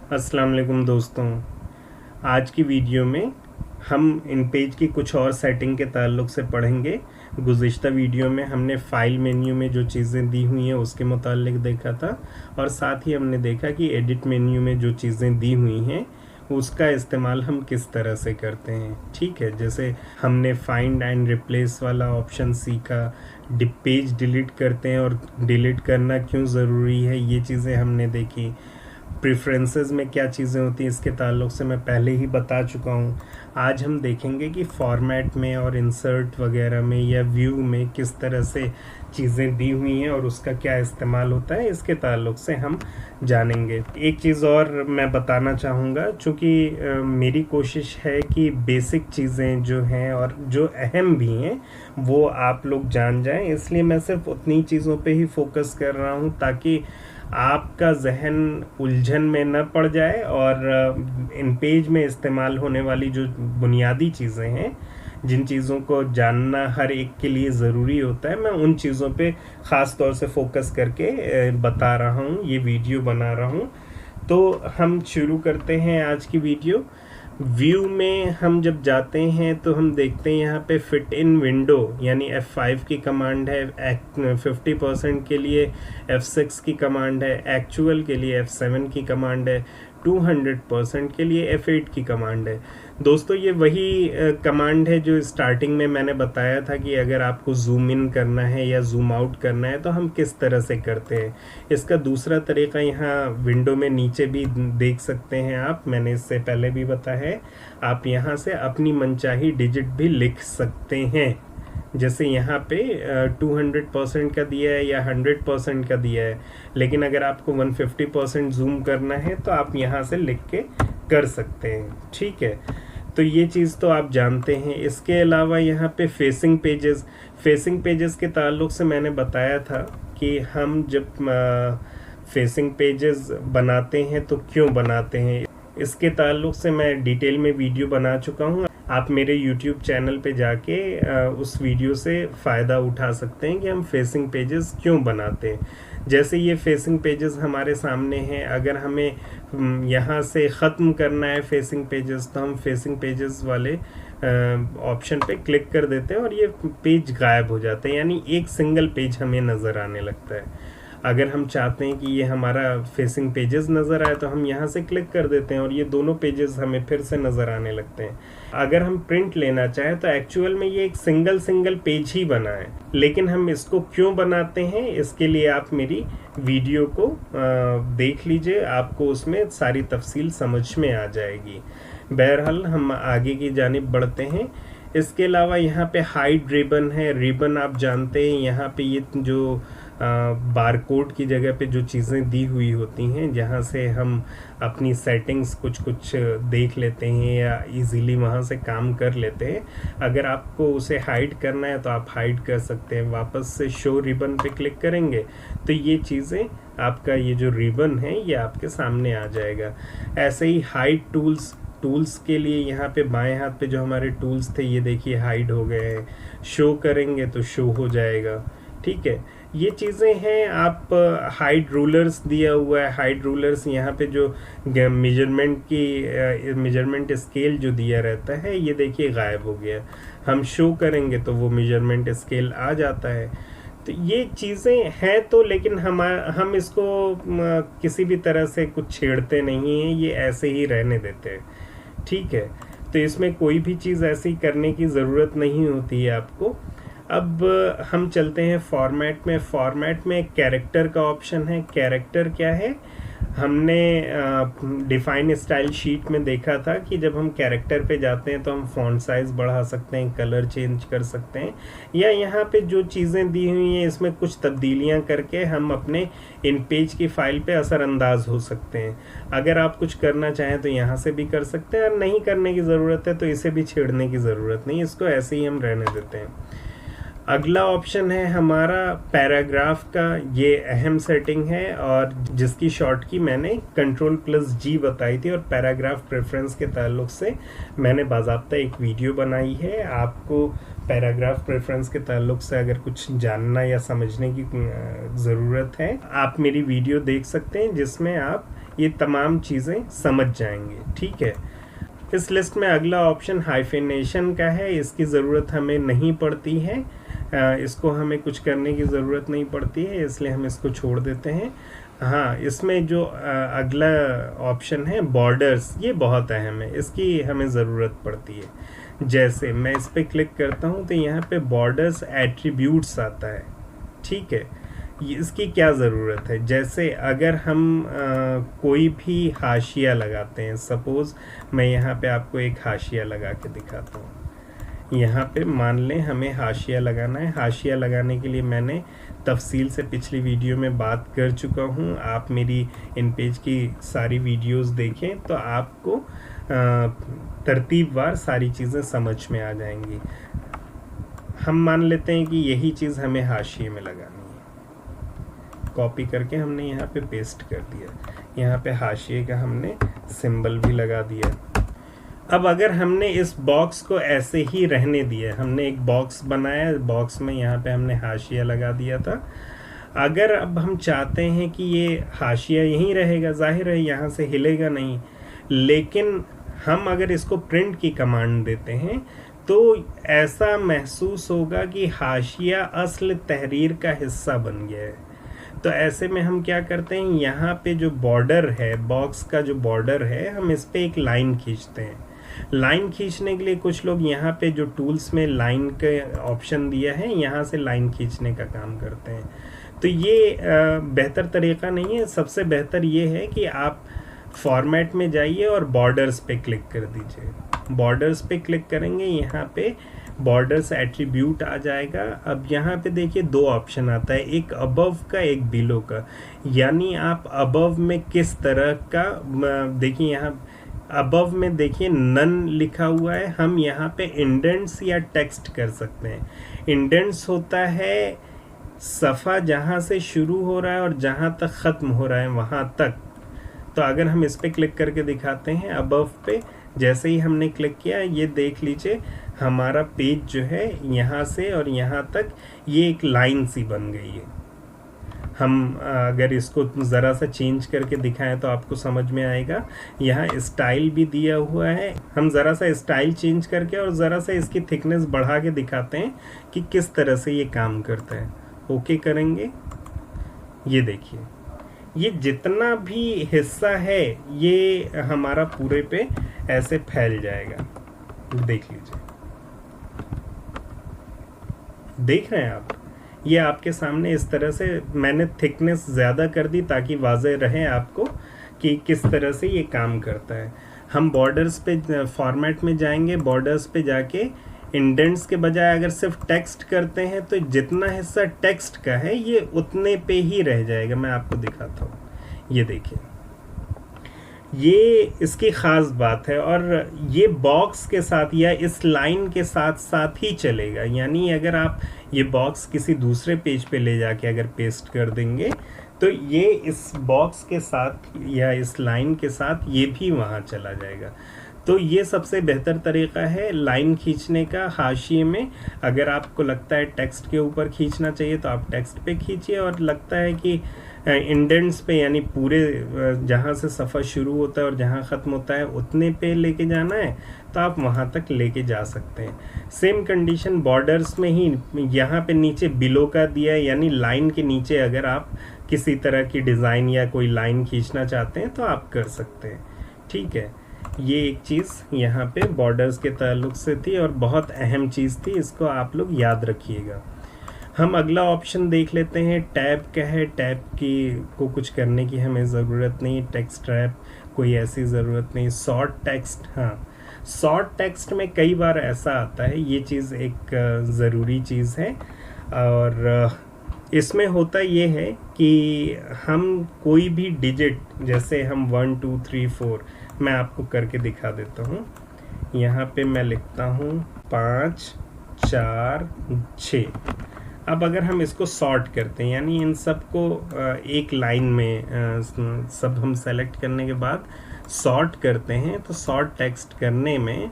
अस्सलाम वालेकुम दोस्तों। आज की वीडियो में हम इन पेज की कुछ और सेटिंग के ताल्लुक़ से पढ़ेंगे। गुज़िश्ता वीडियो में हमने फ़ाइल मेन्यू में जो चीज़ें दी हुई हैं उसके मुतालिक देखा था, और साथ ही हमने देखा कि एडिट मेन्यू में जो चीज़ें दी हुई हैं उसका इस्तेमाल हम किस तरह से करते हैं। ठीक है, जैसे हमने फाइंड एंड रिप्लेस वाला ऑप्शन सीखा, पेज डिलीट करते हैं और डिलीट करना क्यों ज़रूरी है, ये चीज़ें हमने देखी। प्रेफरेंसेस में क्या चीज़ें होती हैं इसके ताल्लुक़ से मैं पहले ही बता चुका हूँ। आज हम देखेंगे कि फॉर्मेट में और इंसर्ट वगैरह में या व्यू में किस तरह से चीज़ें दी हुई हैं और उसका क्या इस्तेमाल होता है, इसके ताल्लुक़ से हम जानेंगे। एक चीज़ और मैं बताना चाहूँगा, चूँकि मेरी कोशिश है कि बेसिक चीज़ें जो हैं और जो अहम भी हैं वो आप लोग जान जाएं, इसलिए मैं सिर्फ उतनी चीज़ों पे ही फोकस कर रहा हूँ ताकि आपका जहन उलझन में न पड़ जाए और इन पेज में इस्तेमाल होने वाली जो बुनियादी चीज़ें हैं, जिन चीज़ों को जानना हर एक के लिए ज़रूरी होता है, मैं उन चीज़ों पे ख़ास तौर से फोकस करके बता रहा हूँ, ये वीडियो बना रहा हूँ। तो हम शुरू करते हैं आज की वीडियो। व्यू में हम जब जाते हैं तो हम देखते हैं यहाँ पे फिट इन विंडो यानी F5 की कमांड है, 50% के लिए F6 की कमांड है, एक्चुअल के लिए F7 की कमांड है, 200% के लिए F8 की कमांड है। दोस्तों, ये वही कमांड है जो स्टार्टिंग में मैंने बताया था कि अगर आपको जूम इन करना है या जूम आउट करना है तो हम किस तरह से करते हैं। इसका दूसरा तरीका यहाँ विंडो में नीचे भी देख सकते हैं आप, मैंने इससे पहले भी बताया है। आप यहाँ से अपनी मनचाही डिजिट भी लिख सकते हैं, जैसे यहाँ पे 200% का दिया है या 100% का दिया है, लेकिन अगर आपको 150% जूम करना है तो आप यहाँ से लिख के कर सकते हैं। ठीक है, तो ये चीज़ तो आप जानते हैं। इसके अलावा यहाँ पे फेसिंग पेजेस के ताल्लुक़ से मैंने बताया था कि हम जब फेसिंग पेजेस बनाते हैं तो क्यों बनाते हैं, इसके ताल्लुक़ से मैं डिटेल में वीडियो बना चुका हूँ। आप मेरे YouTube चैनल पे जाके उस वीडियो से फ़ायदा उठा सकते हैं कि हम फेसिंग पेजेस क्यों बनाते हैं। जैसे ये फेसिंग पेजेस हमारे सामने हैं, अगर हमें यहाँ से ख़त्म करना है फेसिंग पेजेस तो हम फेसिंग पेजेस वाले ऑप्शन पे क्लिक कर देते हैं और ये पेज गायब हो जाते हैं, यानी एक सिंगल पेज हमें नज़र आने लगता है। अगर हम चाहते हैं कि ये हमारा फेसिंग पेजेस नज़र आए तो हम यहाँ से क्लिक कर देते हैं और ये दोनों पेजेस हमें फिर से नज़र आने लगते हैं। अगर हम प्रिंट लेना चाहें तो एक्चुअल में ये एक सिंगल पेज ही बना है, लेकिन हम इसको क्यों बनाते हैं इसके लिए आप मेरी वीडियो को देख लीजिए, आपको उसमें सारी तफसील समझ में आ जाएगी। बहरहाल हम आगे की जानिब बढ़ते हैं। इसके अलावा यहाँ पे हाइड रिबन है। रिबन आप जानते हैं, यहाँ पे ये जो बारकोड की जगह पे जो चीज़ें दी हुई होती हैं, जहाँ से हम अपनी सेटिंग्स कुछ देख लेते हैं या इजीली वहाँ से काम कर लेते हैं। अगर आपको उसे हाइड करना है तो आप हाइड कर सकते हैं। वापस से शो रिबन पे क्लिक करेंगे तो ये चीज़ें, आपका ये जो रिबन है ये आपके सामने आ जाएगा। ऐसे ही हाइड टूल्स के लिए यहाँ पे बाएं हाथ पे जो हमारे टूल्स थे ये देखिए हाइड हो गए हैं। शो करेंगे तो शो हो जाएगा। ठीक है, ये चीज़ें हैं। आप हाइड रूलर्स दिया हुआ है, हाइड रूलर्स यहाँ पे जो मेजरमेंट स्केल जो दिया रहता है ये देखिए गायब हो गया। हम शो करेंगे तो वो मेजरमेंट स्केल आ जाता है। तो ये चीज़ें हैं तो, लेकिन हम इसको किसी भी तरह से कुछ छेड़ते नहीं हैं, ये ऐसे ही रहने देते हैं। ठीक है, तो इसमें कोई भी चीज़ ऐसी करने की ज़रूरत नहीं होती है आपको। अब हम चलते हैं फॉर्मेट में कैरेक्टर का ऑप्शन है। कैरेक्टर क्या है, हमने डिफाइन स्टाइल शीट में देखा था कि जब हम कैरेक्टर पे जाते हैं तो हम फॉन्ट साइज़ बढ़ा सकते हैं, कलर चेंज कर सकते हैं, या यहाँ पे जो चीज़ें दी हुई हैं इसमें कुछ तब्दीलियाँ करके हम अपने इन पेज की फ़ाइल पे असरअंदाज हो सकते हैं। अगर आप कुछ करना चाहें तो यहाँ से भी कर सकते हैं, और नहीं करने की ज़रूरत है तो इसे भी छेड़ने की ज़रूरत नहीं, इसको ऐसे ही हम रहने देते हैं। अगला ऑप्शन है हमारा पैराग्राफ का। ये अहम सेटिंग है और जिसकी शॉर्ट की मैंने Ctrl+G बताई थी, और पैराग्राफ प्रेफरेंस के ताल्लुक से मैंने बाज़ाब्ता एक वीडियो बनाई है। आपको पैराग्राफ प्रेफरेंस के ताल्लुक से अगर कुछ जानना या समझने की ज़रूरत है, आप मेरी वीडियो देख सकते हैं जिसमें आप ये तमाम चीज़ें समझ जाएंगे। ठीक है, इस लिस्ट में अगला ऑप्शन हाइफिनेशन का है। इसकी ज़रूरत हमें नहीं पड़ती है, इसको हमें कुछ करने की ज़रूरत नहीं पड़ती है, इसलिए हम इसको छोड़ देते हैं। हाँ, इसमें जो अगला ऑप्शन है बॉर्डर्स, ये बहुत अहम है, इसकी हमें ज़रूरत पड़ती है। जैसे मैं इस पर क्लिक करता हूँ तो यहाँ पे बॉर्डर्स एट्रीब्यूट्स आता है। ठीक है, इसकी क्या ज़रूरत है? जैसे अगर हम कोई भी हाशिया लगाते हैं, सपोज़ मैं यहाँ पे आपको एक हाशिया लगा के दिखाता हूँ। यहाँ पे मान लें हमें हाशिया लगाना है। हाशिया लगाने के लिए मैंने तफसील से पिछली वीडियो में बात कर चुका हूँ। आप मेरी इन पेज की सारी वीडियोस देखें तो आपको तरतीबवार सारी चीज़ें समझ में आ जाएंगी। हम मान लेते हैं कि यही चीज़ हमें हाशिए में लगानी है। कॉपी करके हमने यहाँ पे पेस्ट कर दिया। यहाँ पे हाशिए का हमने सिंबल भी लगा दिया। अब अगर हमने इस बॉक्स को ऐसे ही रहने दिया, हमने एक बॉक्स बनाया, बॉक्स में यहाँ पे हमने हाशिया लगा दिया था। अगर अब हम चाहते हैं कि ये हाशिया यहीं रहेगा, जाहिर है यहाँ से हिलेगा नहीं, लेकिन हम अगर इसको प्रिंट की कमांड देते हैं तो ऐसा महसूस होगा कि हाशिया असल तहरीर का हिस्सा बन गया है। तो ऐसे में हम क्या करते हैं, यहाँ पे जो बॉर्डर है, बॉक्स का जो बॉर्डर है, हम इस पे एक लाइन खींचते हैं। लाइन खींचने के लिए कुछ लोग यहाँ पे जो टूल्स में लाइन का ऑप्शन दिया है, यहाँ से लाइन खींचने का काम करते हैं। तो ये बेहतर तरीका नहीं है। सबसे बेहतर ये है कि आप फॉर्मेट में जाइए और बॉर्डर्स पे क्लिक कर दीजिए। बॉर्डर्स पे क्लिक करेंगे, यहाँ पे बॉर्डर्स एट्रीब्यूट आ जाएगा। अब यहाँ पे देखिए दो ऑप्शन आता है, एक अबव का, एक बिलो का। यानी आप अबव में किस तरह का, देखिए यहाँ अबव में देखिए नन लिखा हुआ है। हम यहाँ पे इंडेंट्स या टेक्स्ट कर सकते हैं। इंडेंट्स होता है सफ़ा जहाँ से शुरू हो रहा है और जहाँ तक ख़त्म हो रहा है वहाँ तक। तो अगर हम इस पे क्लिक करके दिखाते हैं अबव पे, जैसे ही हमने क्लिक किया, ये देख लीजिए हमारा पेज जो है यहाँ से और यहाँ तक ये एक लाइन सी बन गई है। हम अगर इसको ज़रा सा चेंज करके दिखाएं तो आपको समझ में आएगा। यहाँ स्टाइल भी दिया हुआ है। हम ज़रा सा स्टाइल चेंज करके और ज़रा सा इसकी थिकनेस बढ़ा के दिखाते हैं कि किस तरह से ये काम करता है। ओके करेंगे, ये देखिए ये जितना भी हिस्सा है ये हमारा पूरे पे ऐसे फैल जाएगा। देख लीजिए, देख रहे हैं आप, ये आपके सामने इस तरह से मैंने थिकनेस ज़्यादा कर दी ताकि वाज़ेह रहे आपको कि किस तरह से ये काम करता है। हम बॉर्डर्स पे फॉर्मेट में जाएंगे, बॉर्डर्स पे जाके इंडेंट्स के बजाय अगर सिर्फ टेक्स्ट करते हैं तो जितना हिस्सा टेक्स्ट का है ये उतने पे ही रह जाएगा। मैं आपको दिखाता हूँ, ये देखिए, ये इसकी ख़ास बात है और ये बॉक्स के साथ या इस लाइन के साथ साथ ही चलेगा। यानी अगर आप ये बॉक्स किसी दूसरे पेज पे ले जाके अगर पेस्ट कर देंगे तो ये इस बॉक्स के साथ या इस लाइन के साथ ये भी वहाँ चला जाएगा। तो ये सबसे बेहतर तरीका है लाइन खींचने का हाशिए में। अगर आपको लगता है टेक्स्ट के ऊपर खींचना चाहिए तो आप टेक्स्ट पे खींचिए, और लगता है कि इंडेंट्स पे यानी पूरे जहाँ से सफ़र शुरू होता है और जहाँ ख़त्म होता है उतने पे लेके जाना है तो आप वहाँ तक लेके जा सकते हैं। सेम कंडीशन बॉर्डर्स में ही यहाँ पे नीचे बिलो का दिया है, यानी लाइन के नीचे अगर आप किसी तरह की डिज़ाइन या कोई लाइन खींचना चाहते हैं तो आप कर सकते हैं। ठीक है, ये एक चीज़ यहाँ पे बॉर्डर्स के ताल्लुक से थी और बहुत अहम चीज़ थी, इसको आप लोग याद रखिएगा। हम अगला ऑप्शन देख लेते हैं, टैब का है। टैब की को कुछ करने की हमें ज़रूरत नहीं, टेक्स्ट टैब कोई ऐसी ज़रूरत नहीं। शॉर्ट टेक्स्ट, हाँ शॉर्ट टेक्स्ट में कई बार ऐसा आता है, ये चीज़ एक ज़रूरी चीज़ है। और इसमें होता ये है कि हम कोई भी डिजिट, जैसे हम 1 2 3 4, मैं आपको करके दिखा देता हूँ। यहाँ पे मैं लिखता हूँ 5 4 6। अब अगर हम इसको सॉर्ट करते हैं, यानी इन सब को एक लाइन में सब हम सेलेक्ट करने के बाद सॉर्ट करते हैं, तो सॉर्ट टेक्स्ट करने में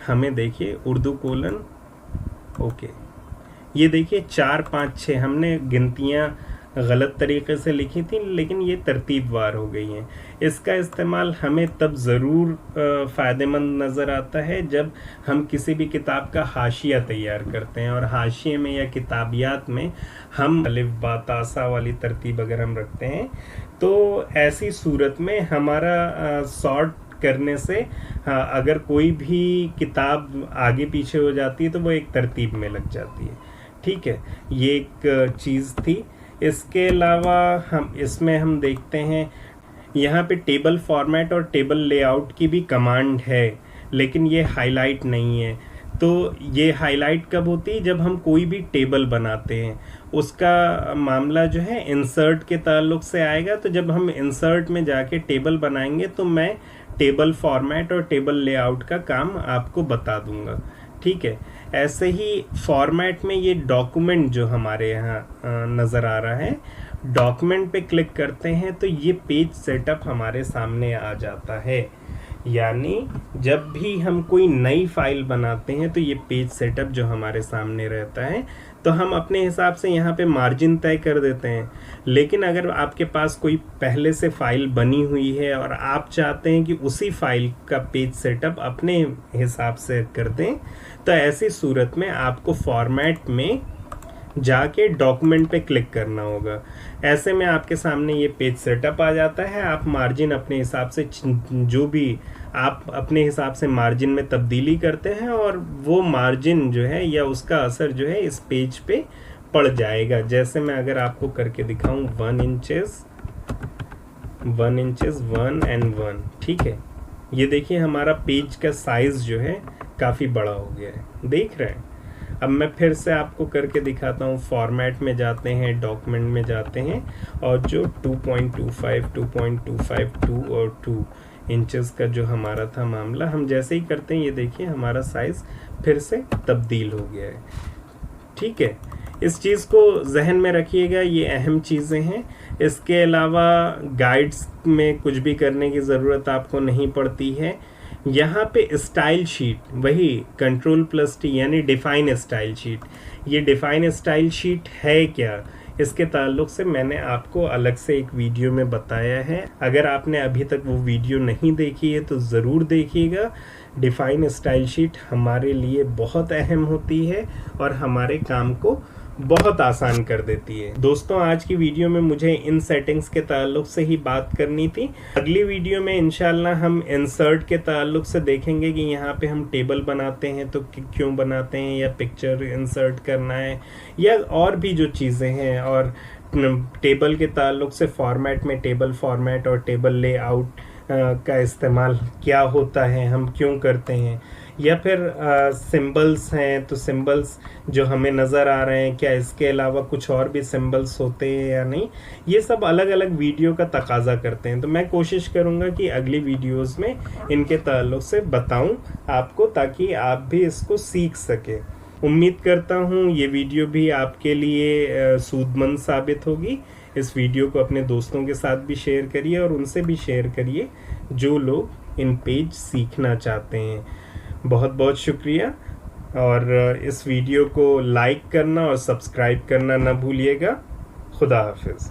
हमें देखिए उर्दू कोलन, ओके, ये देखिए 4 5 6 हमने गिनतियाँ गलत तरीके से लिखी थी, लेकिन ये तरतीबवार हो गई हैं। इसका इस्तेमाल हमें तब ज़रूर फ़ायदेमंद नज़र आता है जब हम किसी भी किताब का हाशिया तैयार करते हैं, और हाशिए में या किताबियात में हम अलिफ बा ता सा वाली तरतीब अगर हम रखते हैं तो ऐसी सूरत में हमारा सॉर्ट करने से अगर कोई भी किताब आगे पीछे हो जाती है तो वो एक तरतीब में लग जाती है। ठीक है, ये एक चीज़ थी। इसके अलावा हम देखते हैं यहाँ पे टेबल फॉर्मेट और टेबल लेआउट की भी कमांड है, लेकिन ये हाईलाइट नहीं है। तो ये हाईलाइट कब होती है? जब हम कोई भी टेबल बनाते हैं। उसका मामला जो है इंसर्ट के ताल्लुक से आएगा। तो जब हम इंसर्ट में जाके टेबल बनाएंगे तो मैं टेबल फॉर्मेट और टेबल लेआउट का काम आपको बता दूंगा। ठीक है, ऐसे ही फॉर्मेट में ये डॉक्यूमेंट जो हमारे यहाँ नज़र आ रहा है, डॉक्यूमेंट पे क्लिक करते हैं तो ये पेज सेटअप हमारे सामने आ जाता है। यानी जब भी हम कोई नई फाइल बनाते हैं तो ये पेज सेटअप जो हमारे सामने रहता है, तो हम अपने हिसाब से यहाँ पे मार्जिन तय कर देते हैं। लेकिन अगर आपके पास कोई पहले से फाइल बनी हुई है और आप चाहते हैं कि उसी फाइल का पेज सेटअप अपने हिसाब से कर दें, तो ऐसी सूरत में आपको फॉर्मेट में जाके डॉक्यूमेंट पे क्लिक करना होगा। ऐसे में आपके सामने ये पेज सेटअप आ जाता है। आप मार्जिन अपने हिसाब से जो भी आप अपने हिसाब से मार्जिन में तब्दीली करते हैं, और वो मार्जिन जो है या उसका असर जो है इस पेज पे पड़ जाएगा। जैसे मैं अगर आपको करके दिखाऊं 1 इंचेस 1 and 1। ठीक है, ये देखिए हमारा पेज का साइज जो है काफ़ी बड़ा हो गया है, देख रहे हैं। अब मैं फिर से आपको करके दिखाता हूँ। फॉर्मेट में जाते हैं, डॉक्यूमेंट में जाते हैं, और जो 2.25, 2.252 और 2 इंचेस का जो हमारा था मामला, हम जैसे ही करते हैं ये देखिए हमारा साइज़ फिर से तब्दील हो गया है। ठीक है, इस चीज़ को जहन में रखिएगा, ये अहम चीज़ें हैं। इसके अलावा गाइड्स में कुछ भी करने की ज़रूरत आपको नहीं पड़ती है। यहाँ पे स्टाइल शीट, वही Ctrl+T यानी डिफ़ाइन स्टाइल शीट। ये डिफ़ाइन स्टाइल शीट है क्या, इसके ताल्लुक से मैंने आपको अलग से एक वीडियो में बताया है। अगर आपने अभी तक वो वीडियो नहीं देखी है तो ज़रूर देखिएगा। डिफ़ाइन स्टाइल शीट हमारे लिए बहुत अहम होती है और हमारे काम को बहुत आसान कर देती है। दोस्तों, आज की वीडियो में मुझे इन सेटिंग्स के ताल्लुक से ही बात करनी थी। अगली वीडियो में इंशाल्लाह हम इंसर्ट के ताल्लुक से देखेंगे कि यहाँ पे हम टेबल बनाते हैं तो क्यों बनाते हैं, या पिक्चर इंसर्ट करना है, या और भी जो चीज़ें हैं, और टेबल के ताल्लुक से फॉर्मेट में टेबल फॉर्मेट और टेबल लेआउट का इस्तेमाल क्या होता है, हम क्यों करते हैं, या फिर सिंबल्स हैं तो सिंबल्स जो हमें नज़र आ रहे हैं क्या इसके अलावा कुछ और भी सिंबल्स होते हैं या नहीं, ये सब अलग अलग वीडियो का तकाजा करते हैं। तो मैं कोशिश करूँगा कि अगली वीडियोस में इनके ताल्लुक से बताऊं आपको, ताकि आप भी इसको सीख सकें। उम्मीद करता हूँ ये वीडियो भी आपके लिए सूदमंद साबित होगी। इस वीडियो को अपने दोस्तों के साथ भी शेयर करिए और उनसे भी शेयर करिए जो लोग इन पेज सीखना चाहते हैं। बहुत बहुत शुक्रिया, और इस वीडियो को लाइक करना और सब्सक्राइब करना ना भूलिएगा। खुदा हाफिज़।